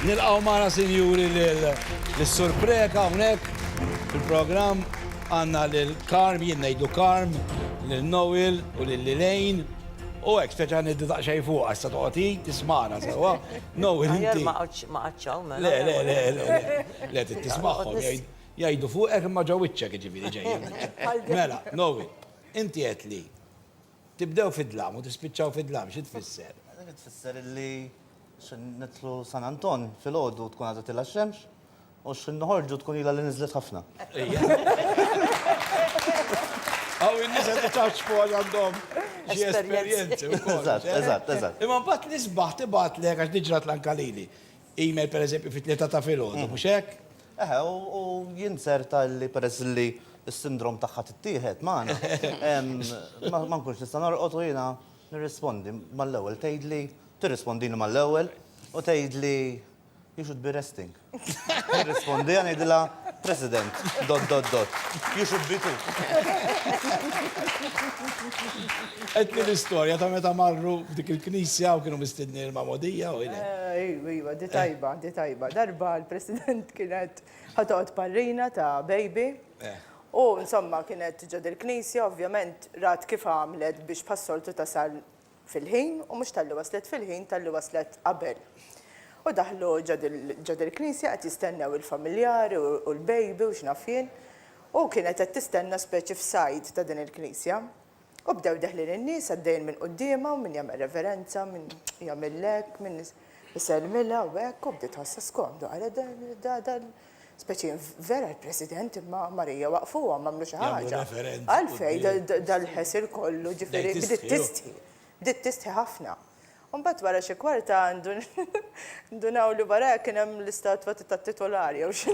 Nilqaw maħna sinjuri l-surpreka unek il-program għanna l-Karm, jien ngħidu Karm, l-Noel u l-Lilejn. U għek, speċa niddu daqxaj fuq, għasta toqti, tismana, sewa. Noel, inti. Ma għadċaw, ma. Le, tismaħħom, jgħidu fuq, għek ma ġawitċek ġiviri ġejjem. Mela, Noel, inti għet li, tibdew fid-dlam u tispiċċaw fid-dlam, xie tfisser? Tfisser li xin nitlu San Anton fil-ħodu tkun għadat il-xemx u xin nħorġu tkun ila li nizlet ħafna. Għaw, il-nisa t-ċaċ fuq għandhom xie esperienzi. Eżatt. Imma bat nisbaħ tibat li għax diġrat l-ankalili. Email per eżempju fit-tlieta ta' fil-ħodu, mux hekk? U jinser tal-li peress li s-sindrom taħħa t-tieħed maħna. Ma nkunx nista' norqod u jiena nirrispondi mal-ewwel tgħidli, tirrispondini mal-ewwel u tgħidli you should be resting. Nirrispondi għan ngħidilha President, ... You should be too. Għetni l-istoria ta' meta marru dik il-knisja u kienu mistedni l-mamodija u jile. Iva, di tajba. Darba l-President kienet ħatoqt parrina ta' baby. U insomma kienet ġod il-knisja, ovvjament rat kif għamlet biex passoltu tasal fil-ħin u mux tal-li waslet fil-ħin, tal-li waslet qabel. U daħlu ġod il-knisja għat jistennew il-familjari u l-baby u xnafjen. U kienet għat tistenna speċi f'sajd ta' din il-knisja. U bdew daħlin in-nies għaddejn minn qoddima u minn jagħmel reverenza, minn jagħmel lek, minn iselmilha u hekk u bdiet ħassa skomdu għal speċi vera l-President imma Marija waqfuha m'għamlu xi ħaġa. Għalfej dal-ħesir kollu ġifieri bdiet tistħi ħafna. Mbagħad wara xi kwarta ndunaw li wara kien hemm l-istatwa tat-titolari jew xi